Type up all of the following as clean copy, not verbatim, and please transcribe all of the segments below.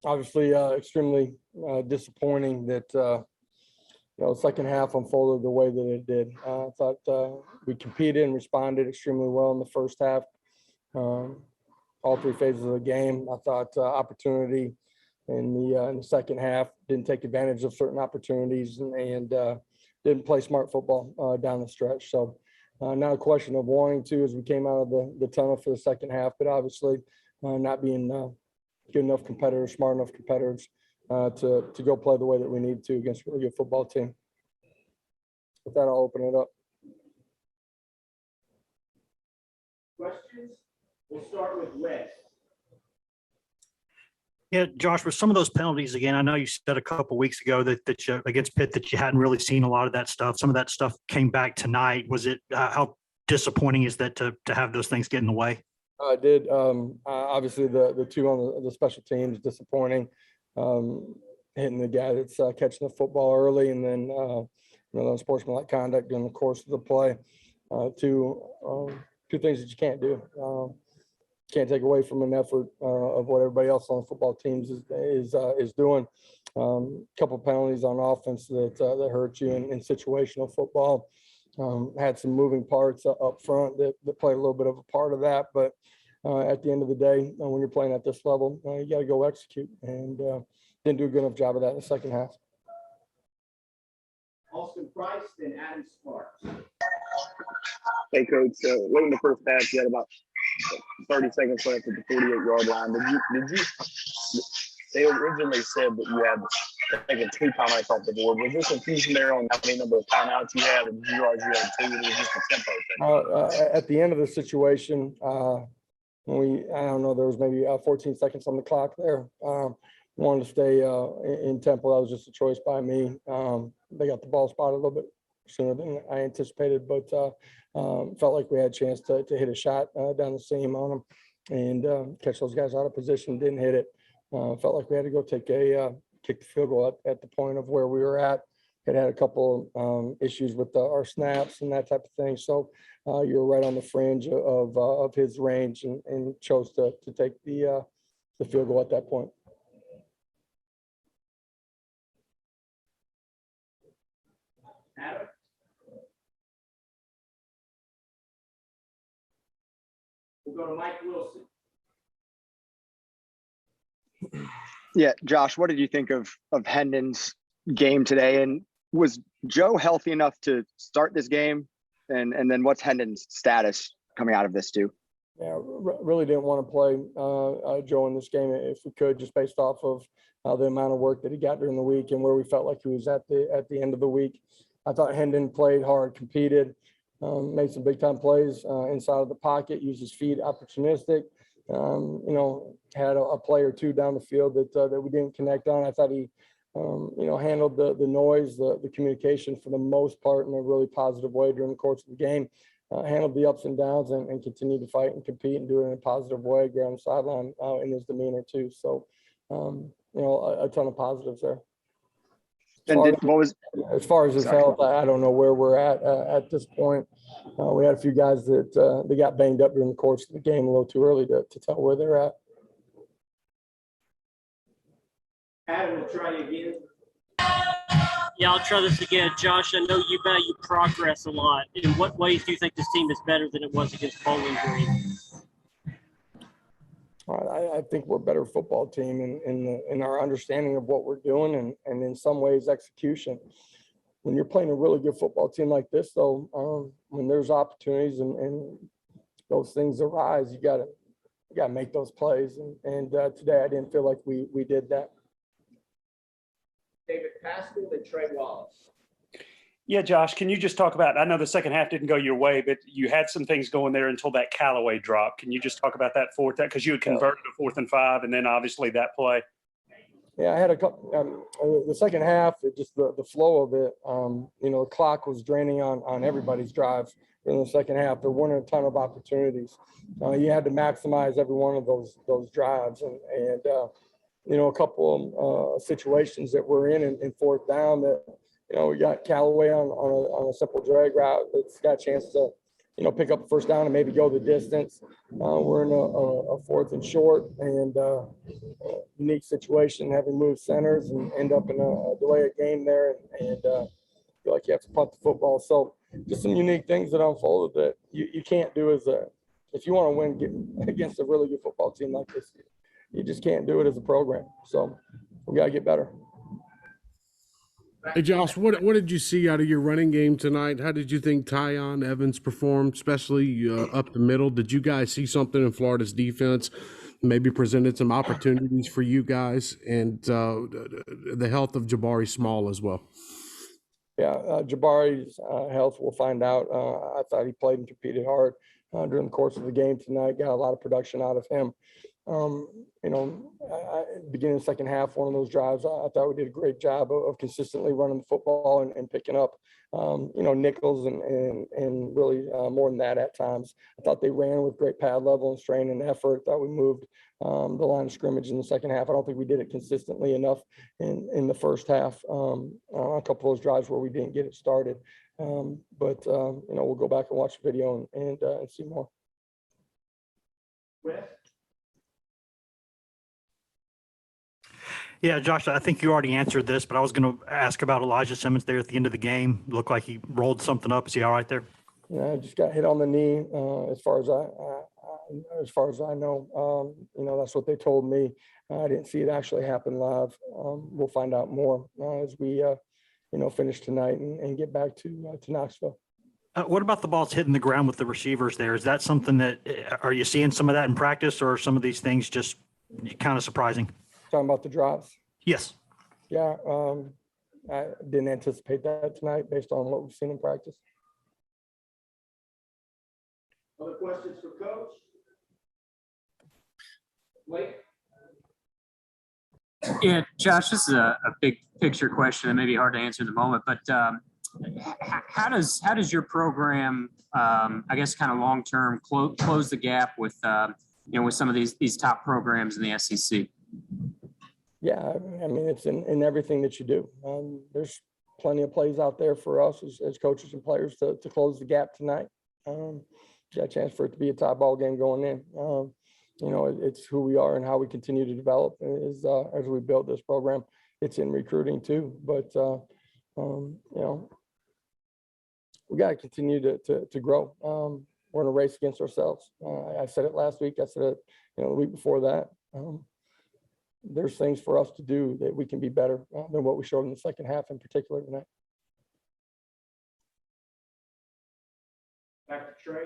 Obviously, extremely disappointing that the second half unfolded the way that it did. I thought we competed and responded extremely well in the first half. All three phases of the game. I thought opportunity in the second half, didn't take advantage of certain opportunities and didn't play smart football down the stretch. So not a question of wanting to as we came out of the tunnel for the second half, but obviously not being good enough competitors, smart enough competitors to go play the way that we need to against a really good football team. With that, I'll open it up. Questions? We'll start with Wes. Yeah, Josh, with some of those penalties again, I know you said a couple of weeks ago that you, against Pitt that you hadn't really seen a lot of that stuff. Some of that stuff came back tonight. Was it how disappointing is that to have those things get in the way? I did. Obviously, the two on the special teams disappointing. Hitting the guy that's catching the football early, and then unsportsmanlike conduct during the course of the play. Two things that you can't do. Can't take away from an effort of what everybody else on the football teams is doing. Couple penalties on offense that hurt you in situational football. Had some moving parts up front that played a little bit of a part of that, but at the end of the day, when you're playing at this level, you got to go execute, and didn't do a good enough job of that in the second half. Austin Price, then Adam Sparks. Hey, Coach. Late in the first half, you had about 30 seconds left at the 48-yard line. Did you? They originally said that you had taken 2 timeouts off the board. Was there confusion there on how many number of timeouts you had, or did you realize you had 2? It was just a tempo thing. At the end of the situation, when I don't know, there was maybe 14 seconds on the clock there. Wanted to stay in tempo. That was just a choice by me. They got the ball spotted a little bit sooner than I anticipated, but felt like we had a chance to hit a shot down the seam on them and catch those guys out of position. Didn't hit it. Felt like we had to go kick the field goal at the point of where we were at. Had a couple issues with our snaps and that type of thing. So you were right on the fringe of his range and chose to take the field goal at that point. Adam? We'll go to Mike Wilson. Yeah, Josh, what did you think of Hendon's game today? And was Joe healthy enough to start this game? And then what's Hendon's status coming out of this too? Yeah, really didn't want to play Joe in this game if we could, just based off of the amount of work that he got during the week and where we felt like he was at the end of the week. I thought Hendon played hard, competed, made some big time plays inside of the pocket, used his feet, opportunistic. Had a play or two down the field that we didn't connect on. I thought he, handled the noise, the communication for the most part in a really positive way during the course of the game. Handled the ups and downs and continued to fight and compete and do it in a positive way. Go on the sideline in his demeanor too. So, a ton of positives there. As far as his health, I don't know where we're at this point. We had a few guys that they got banged up during the course of the game a little too early to tell where they're at. Adam, we'll try you again. Yeah, I'll try this again. Josh, I know you value progress a lot. In what ways do you think this team is better than it was against Bowling Green? I think we're a better football team in our understanding of what we're doing and in some ways execution. When you're playing a really good football team like this, though, when there's opportunities and those things arise, you gotta make those plays. And today I didn't feel like we did that. David Pascal and Trey Wallace. Yeah, Josh, can you just talk about, I know the second half didn't go your way, but you had some things going there until that Callaway drop. Can you just talk about that because you had converted a 4th and 5 and then obviously that play? Yeah, I had a couple, the second half, just the flow of it, the clock was draining on everybody's drives in the second half. There weren't a ton of opportunities. You had to maximize every one of those drives and a couple of situations that we're in 4th down that, we got Callaway on a simple drag route that's got a chance to pick up a first down and maybe go the distance. We're in a 4th and short and unique situation, having moved centers and end up in a delay of game there and feel like you have to punt the football. So just some unique things that unfolded that you can't do if you want to win against a really good football team like this, you just can't do it as a program. So we got to get better. Hey, Josh, what did you see out of your running game tonight? How did you think Tyon Evans performed, especially up the middle? Did you guys see something in Florida's defense maybe presented some opportunities for you guys, and the health of Jabari Small as well? Yeah, Jabari's health, we'll find out. I thought he played and competed hard during the course of the game tonight, got a lot of production out of him. Beginning of the second half, one of those drives, I thought we did a great job of consistently running the football and picking up, nickels and really more than that at times. I thought they ran with great pad level and strain and effort. I thought we moved the line of scrimmage in the second half. I don't think we did it consistently enough in the first half. A couple of those drives where we didn't get it started. But we'll go back and watch the video and see more. Wes? Yeah, Josh, I think you already answered this, but I was going to ask about Elijah Simmons there at the end of the game. Looked like he rolled something up. Is he all right there? Yeah, just got hit on the knee. As far as I know, that's what they told me. I didn't see it actually happen live. We'll find out more as we, finish tonight and get back to Knoxville. What about the balls hitting the ground with the receivers there? Is that something that are you seeing some of that in practice, or are some of these things just kind of surprising? Talking about the drops? Yes. Yeah, I didn't anticipate that tonight based on what we've seen in practice. Other questions for Coach? Blake? Yeah, Josh, this is a big picture question that may be hard to answer in the moment, but how does your program, I guess, kind of long term close the gap with with some of these top programs in the SEC? Yeah, I mean, it's in everything that you do. There's plenty of plays out there for us as coaches and players to close the gap tonight. Got a chance for it to be a tie ball game going in. It's who we are and how we continue to develop as we build this program. It's in recruiting too, but we got to continue to grow. We're in a race against ourselves. I said it last week. I said it, the week before that. There's things for us to do that we can be better than what we showed in the second half, in particular tonight. Back to Trey.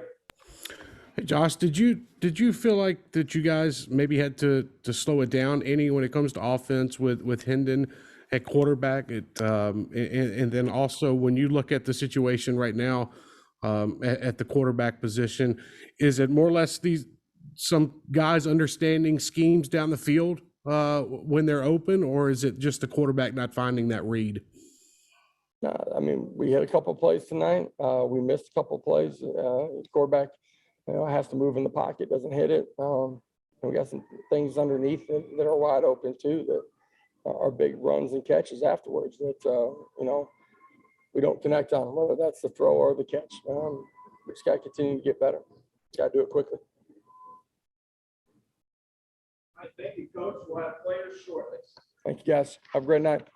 Hey, Josh, did you feel like that you guys maybe had to slow it down any when it comes to offense with Hendon at quarterback? And then also when you look at the situation right now at the quarterback position, is it more or less some guys understanding schemes down the field when they're open, or is it just the quarterback not finding that read? I mean, we had a couple of plays tonight. We missed a couple of plays. Quarterback, has to move in the pocket, doesn't hit it. And we got some things underneath that are wide open too, that are big runs and catches afterwards that, we don't connect on, whether that's the throw or the catch. We just got to continue to get better. Got to do it quickly. All right, thank you, Coach. We'll have players shortly. Thank you, guys. Have a great night.